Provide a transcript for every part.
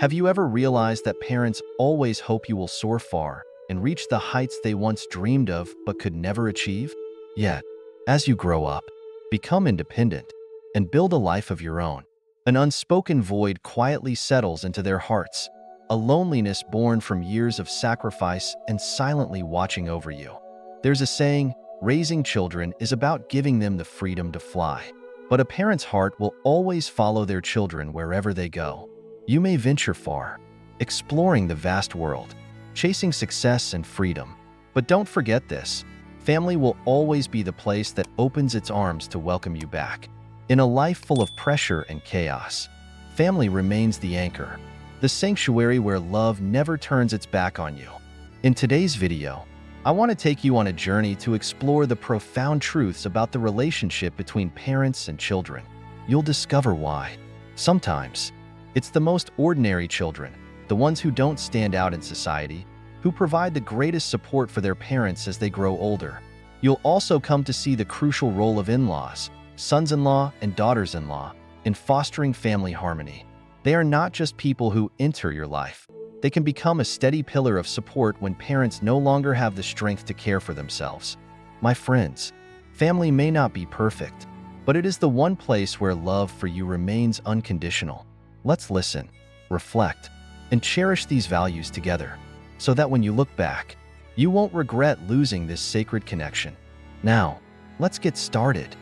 Have you ever realized that parents always hope you will soar far and reach the heights they once dreamed of but could never achieve? Yet, as you grow up, become independent, and build a life of your own, an unspoken void quietly settles into their hearts, a loneliness born from years of sacrifice and silently watching over you. There's a saying, raising children is about giving them the freedom to fly. But a parent's heart will always follow their children wherever they go. You may venture far, exploring the vast world, chasing success and freedom. But don't forget this, family will always be the place that opens its arms to welcome you back. In a life full of pressure and chaos, family remains the anchor, the sanctuary where love never turns its back on you. In today's video, I want to take you on a journey to explore the profound truths about the relationship between parents and children. You'll discover why. Sometimes, it's the most ordinary children, the ones who don't stand out in society, who provide the greatest support for their parents as they grow older. You'll also come to see the crucial role of in-laws, sons-in-law and daughters-in-law, in fostering family harmony. They are not just people who enter your life. They can become a steady pillar of support when parents no longer have the strength to care for themselves. My friends, family may not be perfect, but it is the one place where love for you remains unconditional. Let's listen, reflect, and cherish these values together, so that when you look back, you won't regret losing this sacred connection. Now, let's get started.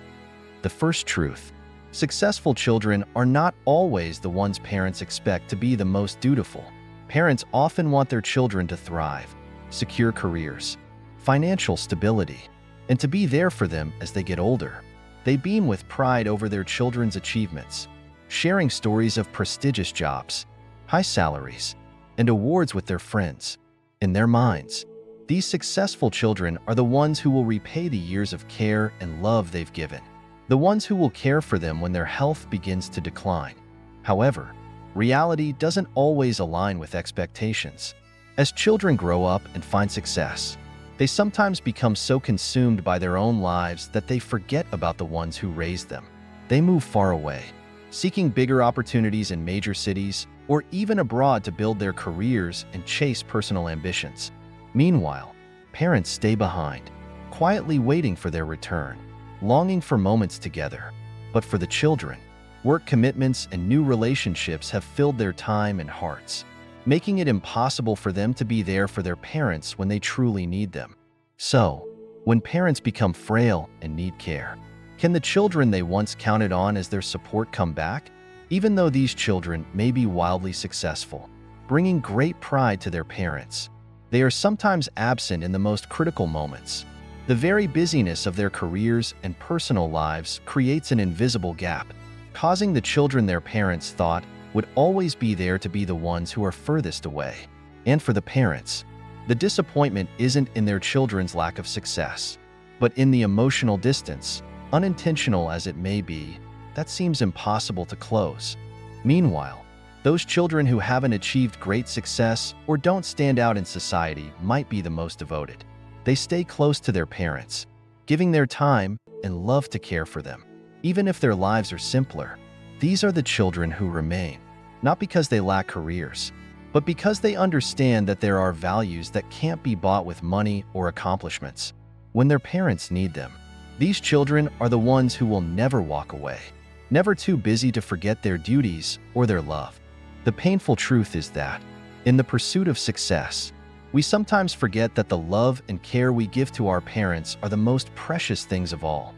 The first truth: successful children are not always the ones parents expect to be the most dutiful. Parents often want their children to thrive, secure careers, financial stability, and to be there for them as they get older. They beam with pride over their children's achievements, sharing stories of prestigious jobs, high salaries, and awards with their friends. In their minds, these successful children are the ones who will repay the years of care and love they've given, the ones who will care for them when their health begins to decline. However, reality doesn't always align with expectations. As children grow up and find success, they sometimes become so consumed by their own lives that they forget about the ones who raised them. They move far away, seeking bigger opportunities in major cities or even abroad to build their careers and chase personal ambitions. Meanwhile, parents stay behind, quietly waiting for their return, longing for moments together. But for the children, work commitments and new relationships have filled their time and hearts, making it impossible for them to be there for their parents when they truly need them. So, when parents become frail and need care, can the children they once counted on as their support come back? Even though these children may be wildly successful, bringing great pride to their parents, they are sometimes absent in the most critical moments. The very busyness of their careers and personal lives creates an invisible gap, causing the children their parents thought would always be there to be the ones who are furthest away. And for the parents, the disappointment isn't in their children's lack of success, but in the emotional distance, unintentional as it may be, that seems impossible to close. Meanwhile, those children who haven't achieved great success or don't stand out in society might be the most devoted. They stay close to their parents, giving their time and love to care for them. Even if their lives are simpler, these are the children who remain, not because they lack careers, but because they understand that there are values that can't be bought with money or accomplishments. When their parents need them, these children are the ones who will never walk away, never too busy to forget their duties or their love. The painful truth is that, in the pursuit of success, we sometimes forget that the love and care we give to our parents are the most precious things of all.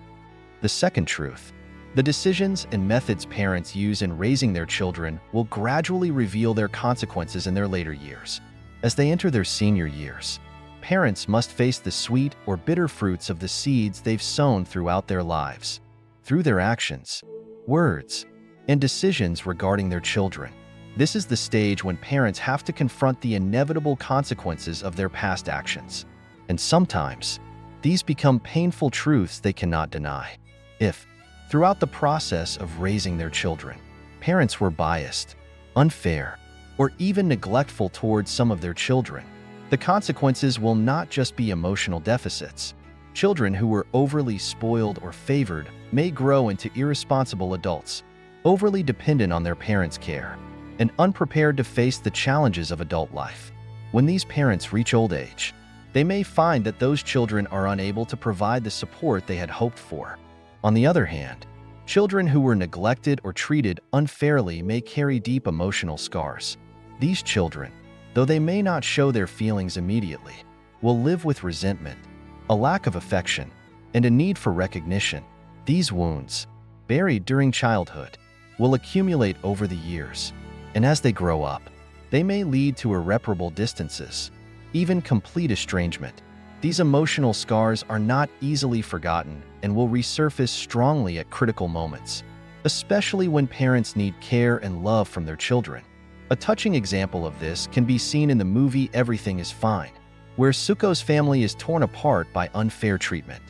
The second truth: the decisions and methods parents use in raising their children will gradually reveal their consequences in their later years. As they enter their senior years, parents must face the sweet or bitter fruits of the seeds they've sown throughout their lives, through their actions, words, and decisions regarding their children. This is the stage when parents have to confront the inevitable consequences of their past actions. And sometimes, these become painful truths they cannot deny. If, throughout the process of raising their children, parents were biased, unfair, or even neglectful towards some of their children, the consequences will not just be emotional deficits. Children who were overly spoiled or favored may grow into irresponsible adults, overly dependent on their parents' care. and unprepared to face the challenges of adult life. When these parents reach old age, they may find that those children are unable to provide the support they had hoped for. On the other hand, children who were neglected or treated unfairly may carry deep emotional scars. These children, though they may not show their feelings immediately, will live with resentment, a lack of affection, and a need for recognition. These wounds, buried during childhood, will accumulate over the years, and as they grow up, they may lead to irreparable distances, even complete estrangement. These emotional scars are not easily forgotten and will resurface strongly at critical moments, especially when parents need care and love from their children. A touching example of this can be seen in the movie Everything is Fine, where Suko's family is torn apart by unfair treatment.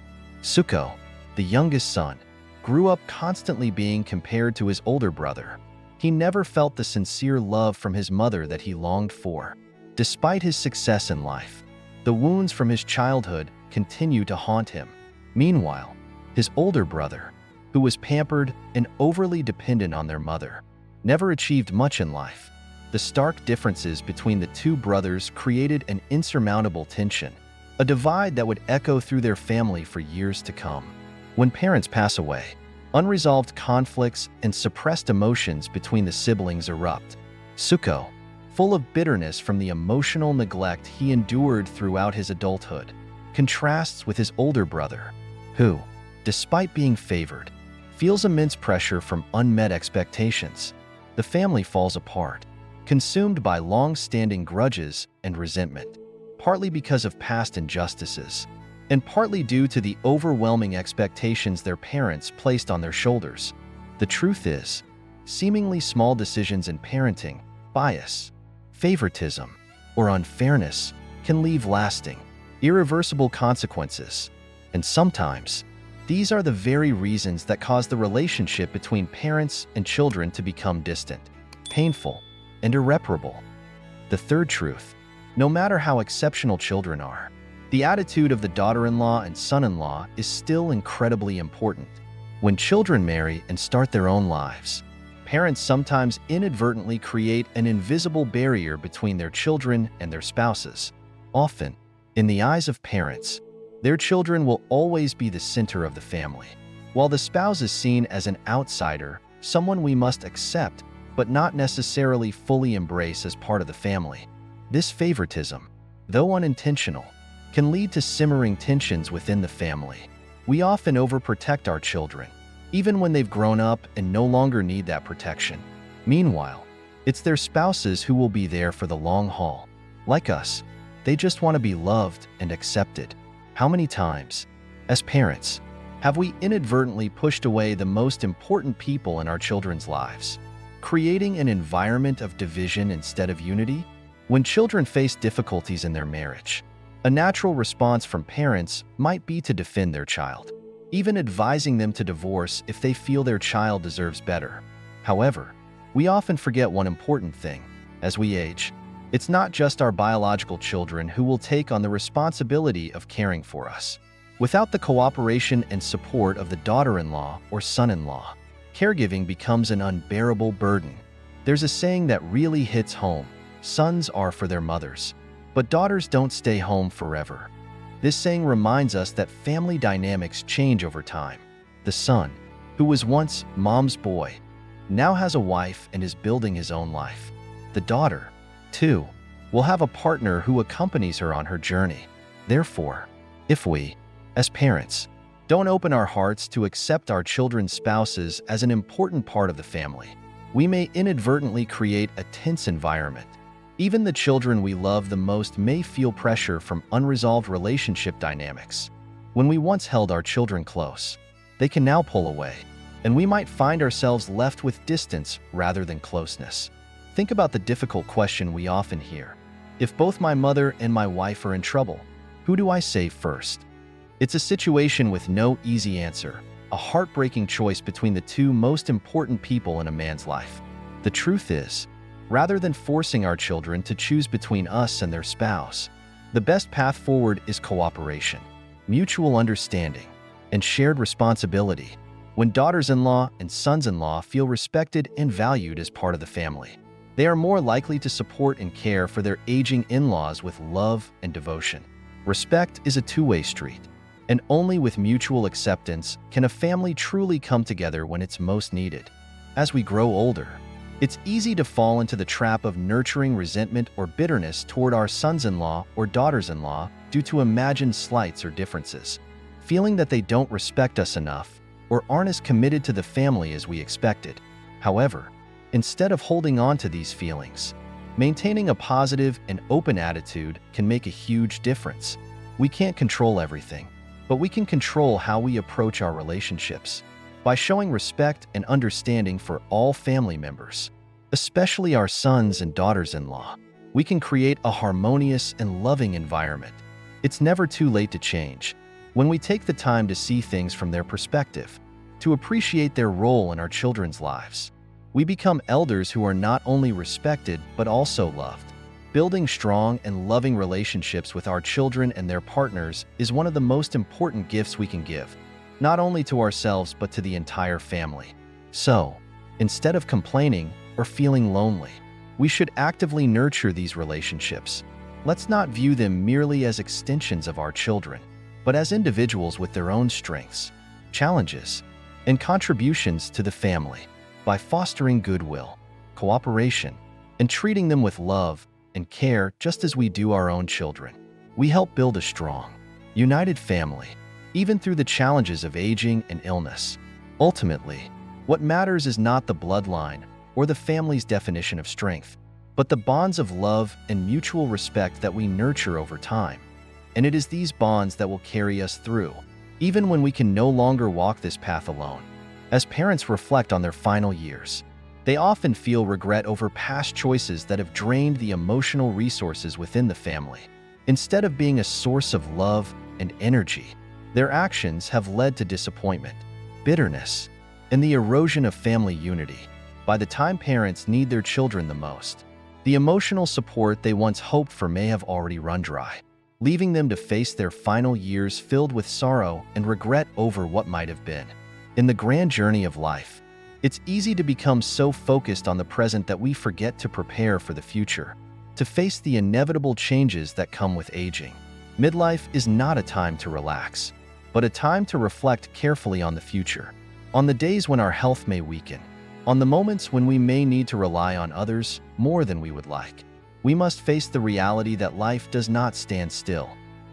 Suko, the youngest son, grew up constantly being compared to his older brother. He never felt the sincere love from his mother that he longed for. Despite his success in life, the wounds from his childhood continue to haunt him. Meanwhile, his older brother, who was pampered and overly dependent on their mother, never achieved much in life. The stark differences between the two brothers created an insurmountable tension, a divide that would echo through their family for years to come. When parents pass away, unresolved conflicts and suppressed emotions between the siblings erupt. Suko, full of bitterness from the emotional neglect he endured throughout his adulthood, contrasts with his older brother, who, despite being favored, feels immense pressure from unmet expectations. The family falls apart, consumed by long-standing grudges and resentment, partly because of past injustices, and partly due to the overwhelming expectations their parents placed on their shoulders. The truth is, seemingly small decisions in parenting, bias, favoritism, or unfairness can leave lasting, irreversible consequences. And sometimes, these are the very reasons that cause the relationship between parents and children to become distant, painful, and irreparable. The third truth: no matter how exceptional children are, the attitude of the daughter-in-law and son-in-law is still incredibly important. When children marry and start their own lives, parents sometimes inadvertently create an invisible barrier between their children and their spouses. Often, in the eyes of parents, their children will always be the center of the family, while the spouse is seen as an outsider, someone we must accept but not necessarily fully embrace as part of the family. This favoritism, though unintentional, can lead to simmering tensions within the family. We often overprotect our children, even when they've grown up and no longer need that protection. Meanwhile, it's their spouses who will be there for the long haul. Like us, they just want to be loved and accepted. How many times, as parents, have we inadvertently pushed away the most important people in our children's lives, creating an environment of division instead of unity? When children face difficulties in their marriage, a natural response from parents might be to defend their child, even advising them to divorce if they feel their child deserves better. However, we often forget one important thing. As we age, it's not just our biological children who will take on the responsibility of caring for us. Without the cooperation and support of the daughter-in-law or son-in-law, caregiving becomes an unbearable burden. There's a saying that really hits home: sons are for their mothers, but daughters don't stay home forever. This saying reminds us that family dynamics change over time. The son, who was once mom's boy, now has a wife and is building his own life. The daughter, too, will have a partner who accompanies her on her journey. Therefore, if we, as parents, don't open our hearts to accept our children's spouses as an important part of the family, we may inadvertently create a tense environment. Even the children we love the most may feel pressure from unresolved relationship dynamics. When we once held our children close, they can now pull away, and we might find ourselves left with distance rather than closeness. Think about the difficult question we often hear: if both my mother and my wife are in trouble, who do I save first? It's a situation with no easy answer, a heartbreaking choice between the two most important people in a man's life. The truth is, rather than forcing our children to choose between us and their spouse, the best path forward is cooperation, mutual understanding, and shared responsibility. When daughters-in-law and sons-in-law feel respected and valued as part of the family, They are more likely to support and care for their aging in-laws with love and devotion. Respect is a two-way street, and only with mutual acceptance can a family truly come together when it's most needed. As we grow older, it's easy to fall into the trap of nurturing resentment or bitterness toward our sons-in-law or daughters-in-law due to imagined slights or differences, feeling that they don't respect us enough or aren't as committed to the family as we expected. However, instead of holding on to these feelings, maintaining a positive and open attitude can make a huge difference. We can't control everything, but we can control how we approach our relationships. By showing respect and understanding for all family members, especially our sons and daughters-in-law, we can create a harmonious and loving environment. It's never too late to change when we take the time to see things from their perspective, to appreciate their role in our children's lives. We become elders who are not only respected but also loved. Building strong and loving relationships with our children and their partners is one of the most important gifts we can give, not only to ourselves but to the entire family. So, instead of complaining or feeling lonely, we should actively nurture these relationships. Let's not view them merely as extensions of our children, but as individuals with their own strengths, challenges, and contributions to the family. By fostering goodwill, cooperation, and treating them with love and care just as we do our own children, we help build a strong, united family, even through the challenges of aging and illness. Ultimately, what matters is not the bloodline or the family's definition of strength, but the bonds of love and mutual respect that we nurture over time. And it is these bonds that will carry us through, even when we can no longer walk this path alone. As parents reflect on their final years, they often feel regret over past choices that have drained the emotional resources within the family. Instead of being a source of love and energy, their actions have led to disappointment, bitterness, and the erosion of family unity. By the time parents need their children the most, the emotional support they once hoped for may have already run dry, leaving them to face their final years filled with sorrow and regret over what might have been. In the grand journey of life, it's easy to become so focused on the present that we forget to prepare for the future, to face the inevitable changes that come with aging. Midlife is not a time to relax, but a time to reflect carefully on the future, on the days when our health may weaken, on the moments when we may need to rely on others more than we would like. We must face the reality that life does not stand still.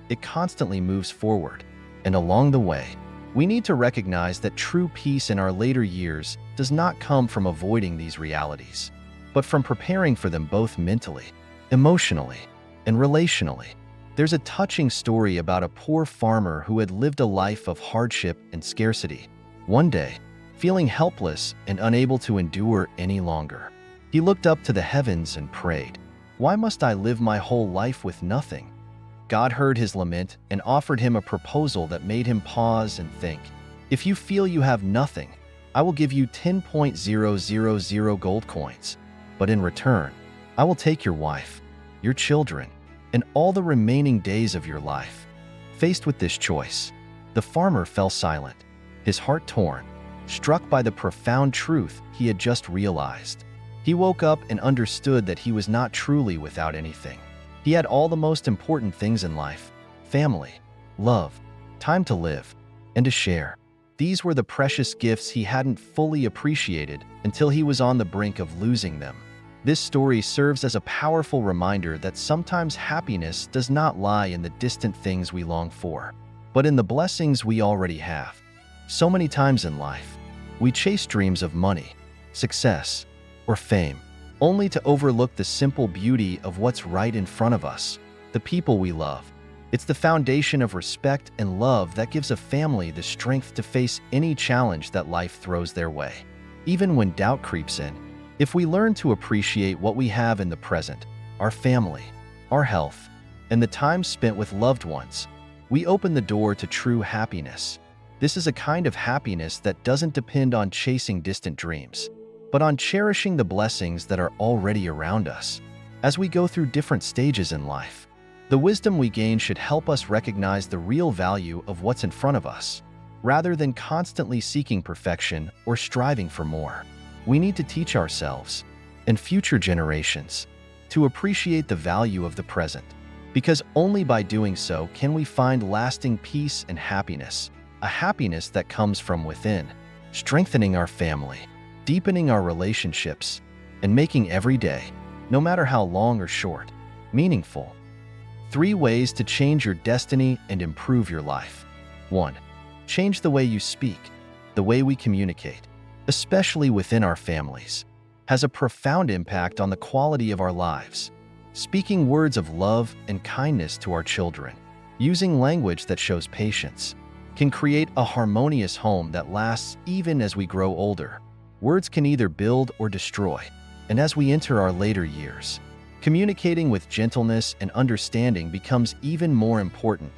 It constantly moves forward, and along the way, we need to recognize that true peace in our later years does not come from avoiding these realities, but from preparing for them both mentally, emotionally, and relationally. There's a touching story about a poor farmer who had lived a life of hardship and scarcity. One day, feeling helpless and unable to endure any longer, he looked up to the heavens and prayed, "Why must I live my whole life with nothing?" God heard his lament and offered him a proposal that made him pause and think. "If you feel you have nothing, I will give you 10,000 gold coins, but in return, I will take your wife, your children, and all the remaining days of your life." Faced with this choice, the farmer fell silent, his heart torn, struck by the profound truth he had just realized. He woke up and understood that he was not truly without anything. He had all the most important things in life: family, love, time to live, and to share. These were the precious gifts he hadn't fully appreciated until he was on the brink of losing them. This story serves as a powerful reminder that sometimes happiness does not lie in the distant things we long for, but in the blessings we already have. So many times in life, we chase dreams of money, success, or fame, only to overlook the simple beauty of what's right in front of us, the people we love. It's the foundation of respect and love that gives a family the strength to face any challenge that life throws their way. Even when doubt creeps in, if we learn to appreciate what we have in the present, our family, our health, and the time spent with loved ones, we open the door to true happiness. This is a kind of happiness that doesn't depend on chasing distant dreams, but on cherishing the blessings that are already around us. As we go through different stages in life, the wisdom we gain should help us recognize the real value of what's in front of us, rather than constantly seeking perfection or striving for more. We need to teach ourselves and future generations to appreciate the value of the present. Because only by doing so can we find lasting peace and happiness, a happiness that comes from within, strengthening our family, deepening our relationships, and making every day, no matter how long or short, meaningful. 3 ways to change your destiny and improve your life. 1. Change the way you speak. The way we communicate, especially within our families, has a profound impact on the quality of our lives. Speaking words of love and kindness to our children, using language that shows patience, can create a harmonious home that lasts even as we grow older. Words can either build or destroy, and as we enter our later years, communicating with gentleness and understanding becomes even more important.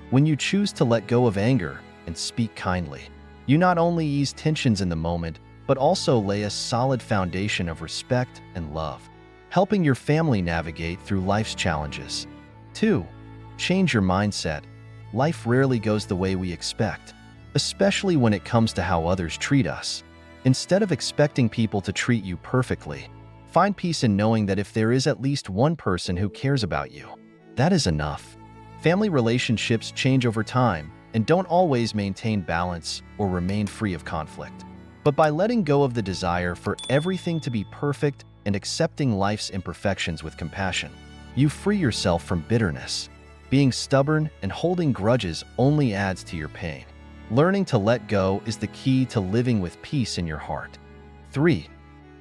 When you choose to let go of anger and speak kindly, you not only ease tensions in the moment, but also lay a solid foundation of respect and love, helping your family navigate through life's challenges. 2. Change your mindset. Life rarely goes the way we expect, especially when it comes to how others treat us. Instead of expecting people to treat you perfectly, find peace in knowing that if there is at least one person who cares about you, that is enough. Family relationships change over time and don't always maintain balance or remain free of conflict. But by letting go of the desire for everything to be perfect and accepting life's imperfections with compassion, you free yourself from bitterness. Being stubborn and holding grudges only adds to your pain. Learning to let go is the key to living with peace in your heart. 3.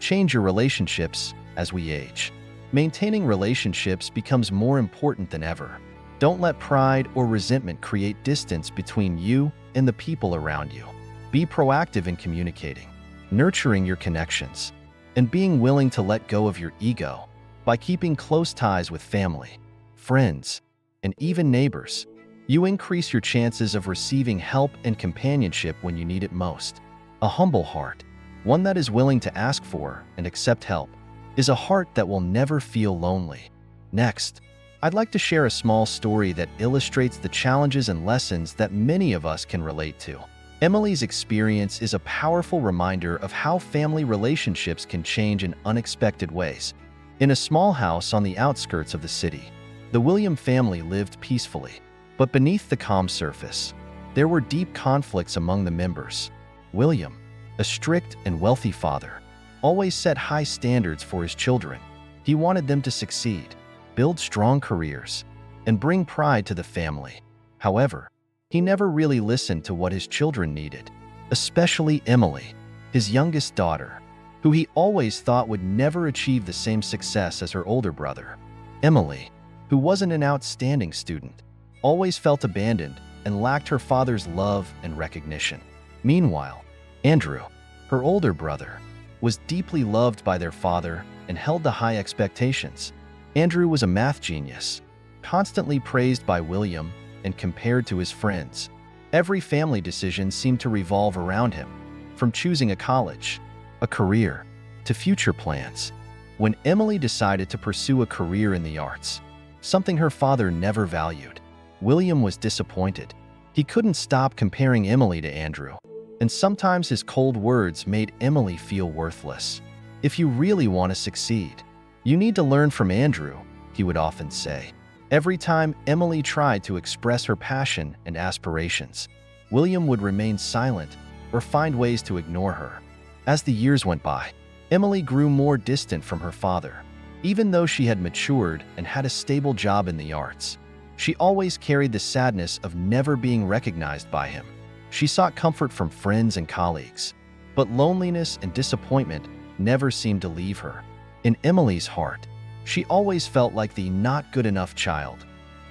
Change your relationships as we age. Maintaining relationships becomes more important than ever. Don't let pride or resentment create distance between you and the people around you. Be proactive in communicating, nurturing your connections, and being willing to let go of your ego. By keeping close ties with family, friends, and even neighbors, you increase your chances of receiving help and companionship when you need it most. A humble heart, one that is willing to ask for and accept help, is a heart that will never feel lonely. Next, I'd like to share a small story that illustrates the challenges and lessons that many of us can relate to. Emily's experience is a powerful reminder of how family relationships can change in unexpected ways. In a small house on the outskirts of the city, the William family lived peacefully. But beneath the calm surface, there were deep conflicts among the members. William, a strict and wealthy father, always set high standards for his children. He wanted them to succeed, build strong careers, and bring pride to the family. However, he never really listened to what his children needed, especially Emily, his youngest daughter, who he always thought would never achieve the same success as her older brother. Emily, who wasn't an outstanding student, always felt abandoned and lacked her father's love and recognition. Meanwhile, Andrew, her older brother, was deeply loved by their father and held to high expectations. Andrew was a math genius, constantly praised by William and compared to his friends. Every family decision seemed to revolve around him, from choosing a college, a career, to future plans. When Emily decided to pursue a career in the arts, something her father never valued, William was disappointed. He couldn't stop comparing Emily to Andrew, and sometimes his cold words made Emily feel worthless. "If you really want to succeed, you need to learn from Andrew," he would often say. Every time Emily tried to express her passion and aspirations, William would remain silent or find ways to ignore her. As the years went by, Emily grew more distant from her father. Even though she had matured and had a stable job in the arts, she always carried the sadness of never being recognized by him. She sought comfort from friends and colleagues, but loneliness and disappointment never seemed to leave her. In Emily's heart, she always felt like the not good enough child,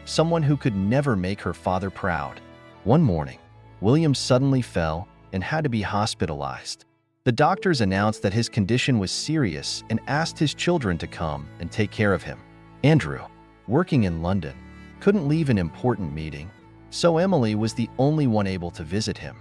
someone who could never make her father proud. One morning, William suddenly fell and had to be hospitalized. The doctors announced that his condition was serious and asked his children to come and take care of him. Andrew, working in London, couldn't leave an important meeting, so Emily was the only one able to visit him.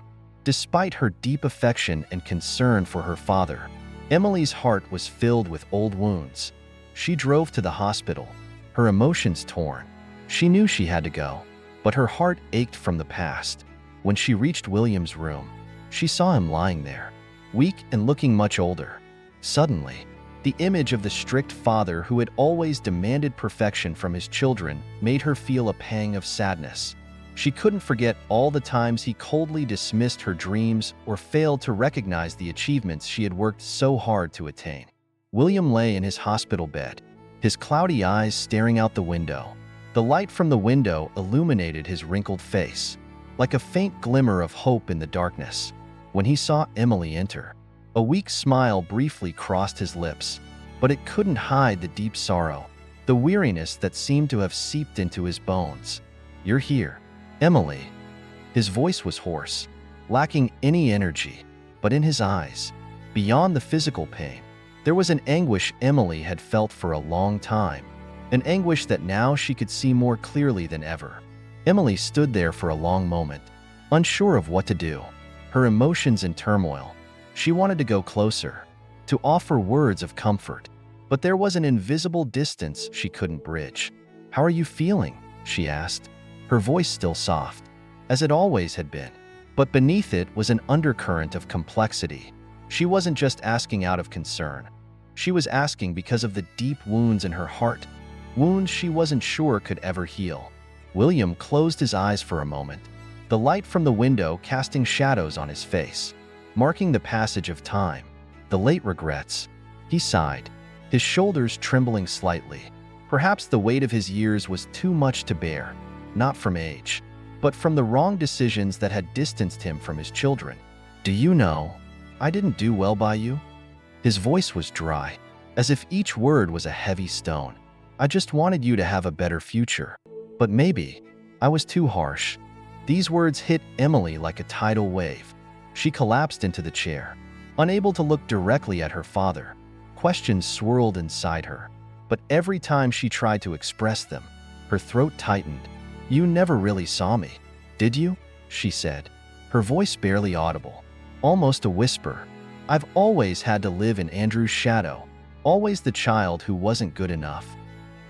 Despite her deep affection and concern for her father, Emily's heart was filled with old wounds. She drove to the hospital, her emotions torn. She knew she had to go, but her heart ached from the past. When she reached William's room, she saw him lying there, weak and looking much older. Suddenly, The image of the strict father who had always demanded perfection from his children made her feel a pang of sadness. She couldn't forget all the times he coldly dismissed her dreams or failed to recognize the achievements she had worked so hard to attain. William lay in his hospital bed, his cloudy eyes staring out the window. The light from the window illuminated his wrinkled face, like a faint glimmer of hope in the darkness. When he saw Emily enter, a weak smile briefly crossed his lips, but it couldn't hide the deep sorrow, the weariness that seemed to have seeped into his bones. "You're here, Emily." His voice was hoarse, lacking any energy, but in his eyes, beyond the physical pain, there was an anguish Emily had felt for a long time, an anguish that now she could see more clearly than ever. Emily stood there for a long moment, unsure of what to do, her emotions in turmoil. She wanted to go closer, to offer words of comfort, but there was an invisible distance she couldn't bridge. "How are you feeling?" she asked, her voice still soft, as it always had been. But beneath it was an undercurrent of complexity. She wasn't just asking out of concern. She was asking because of the deep wounds in her heart, wounds she wasn't sure could ever heal. William closed his eyes for a moment, the light from the window casting shadows on his face, marking the passage of time, the late regrets. He sighed, his shoulders trembling slightly. Perhaps the weight of his years was too much to bear, not from age, but from the wrong decisions that had distanced him from his children. "Do you know, I didn't do well by you?" His voice was dry, as if each word was a heavy stone. "I just wanted you to have a better future. But maybe I was too harsh." These words hit Emily like a tidal wave. She collapsed into the chair, unable to look directly at her father. Questions swirled inside her, but every time she tried to express them, her throat tightened. "You never really saw me, did you?" she said, her voice barely audible, almost a whisper. "I've always had to live in Andrew's shadow, always the child who wasn't good enough."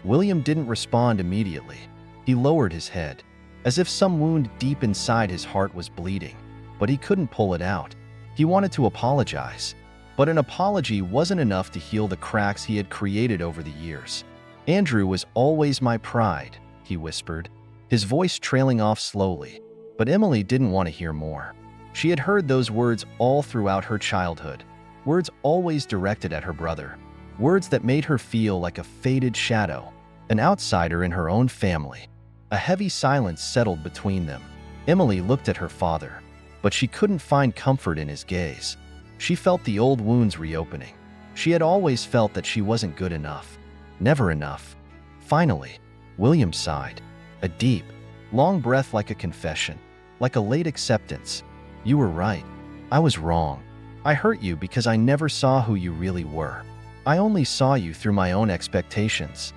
William didn't respond immediately. He lowered his head, as if some wound deep inside his heart was bleeding, but he couldn't pull it out. He wanted to apologize, but an apology wasn't enough to heal the cracks he had created over the years. "Andrew was always my pride," he whispered, his voice trailing off slowly. But Emily didn't want to hear more. She had heard those words all throughout her childhood, words always directed at her brother, words that made her feel like a faded shadow, an outsider in her own family. A heavy silence settled between them. Emily looked at her father, but she couldn't find comfort in his gaze. She felt the old wounds reopening. She had always felt that she wasn't good enough, never enough. Finally, William sighed, a deep, long breath like a confession, like a late acceptance. "You were right. I was wrong. I hurt you because I never saw who you really were. I only saw you through my own expectations."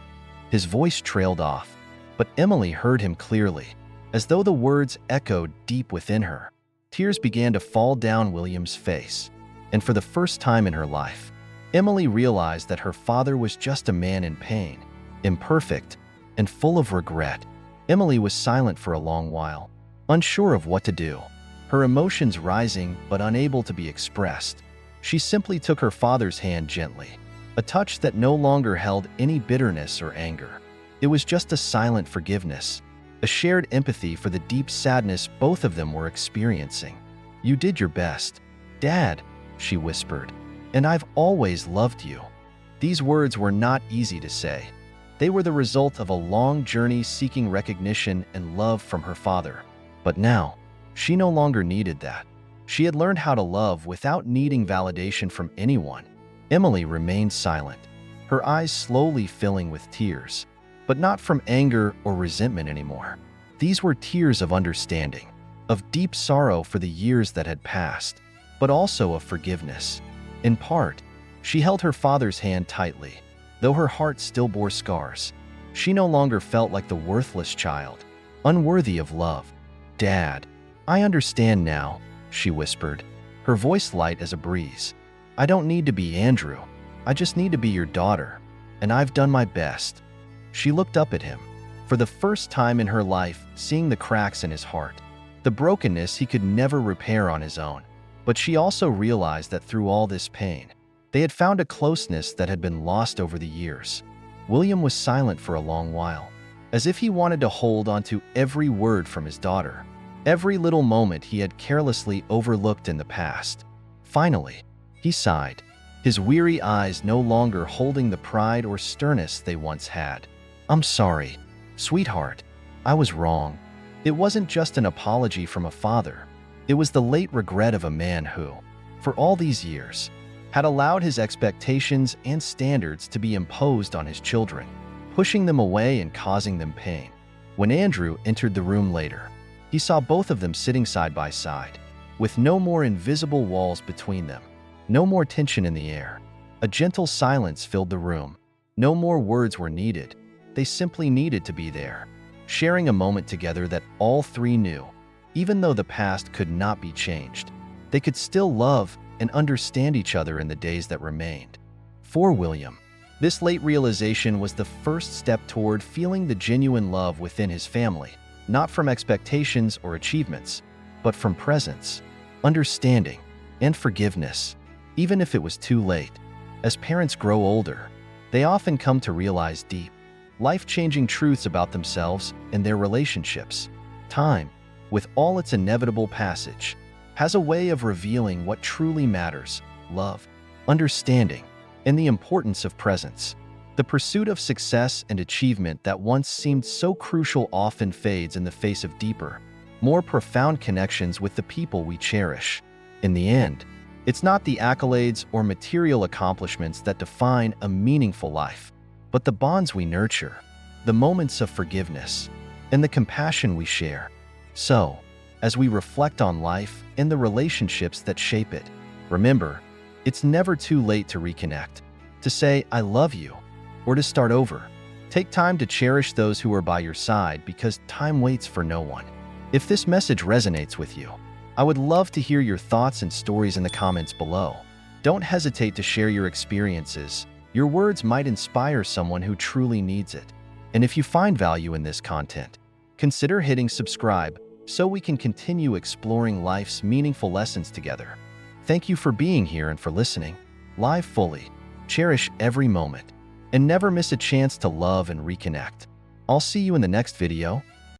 His voice trailed off, but Emily heard him clearly, as though the words echoed deep within her. Tears began to fall down William's face, and for the first time in her life, Emily realized that her father was just a man in pain, imperfect, and full of regret. Emily was silent for a long while, unsure of what to do, her emotions rising but unable to be expressed. She simply took her father's hand gently, a touch that no longer held any bitterness or anger. It was just a silent forgiveness, a shared empathy for the deep sadness both of them were experiencing. "You did your best, Dad," she whispered, "and I've always loved you." These words were not easy to say. They were the result of a long journey seeking recognition and love from her father. But now, she no longer needed that. She had learned how to love without needing validation from anyone. Emily remained silent, her eyes slowly filling with tears, but not from anger or resentment anymore. These were tears of understanding, of deep sorrow for the years that had passed, but also of forgiveness. In part, she held her father's hand tightly, though her heart still bore scars. She no longer felt like the worthless child, unworthy of love. "Dad, I understand now," she whispered, her voice light as a breeze. "I don't need to be Andrew. I just need to be your daughter, and I've done my best." She looked up at him, for the first time in her life seeing the cracks in his heart, the brokenness he could never repair on his own. But she also realized that through all this pain, They had found a closeness that had been lost over the years. William was silent for a long while, as if he wanted to hold onto every word from his daughter, every little moment he had carelessly overlooked in the past. Finally, he sighed, his weary eyes no longer holding the pride or sternness they once had. "I'm sorry, sweetheart. I was wrong." It wasn't just an apology from a father. It was the late regret of a man who, for all these years, had allowed his expectations and standards to be imposed on his children, pushing them away and causing them pain. When Andrew entered the room later, he saw both of them sitting side by side, with no more invisible walls between them, no more tension in the air. A gentle silence filled the room. No more words were needed. They simply needed to be there, sharing a moment together that all three knew. Even though the past could not be changed, they could still love and understand each other in the days that remained. For William, this late realization was the first step toward feeling the genuine love within his family, not from expectations or achievements, but from presence, understanding, and forgiveness, even if it was too late. As parents grow older, they often come to realize deep, life-changing truths about themselves and their relationships. Time, with all its inevitable passage, has a way of revealing what truly matters: love, understanding, and the importance of presence. The pursuit of success and achievement that once seemed so crucial often fades in the face of deeper, more profound connections with the people we cherish. In the end, it's not the accolades or material accomplishments that define a meaningful life, but the bonds we nurture, the moments of forgiveness, and the compassion we share. So, as we reflect on life and the relationships that shape it, remember, it's never too late to reconnect, to say "I love you," or to start over. Take time to cherish those who are by your side, because time waits for no one. If this message resonates with you, I would love to hear your thoughts and stories in the comments below. Don't hesitate to share your experiences. Your words might inspire someone who truly needs it. And if you find value in this content, consider hitting subscribe so we can continue exploring life's meaningful lessons together. Thank you for being here and for listening. Live fully, cherish every moment, and never miss a chance to love and reconnect. I'll see you in the next video.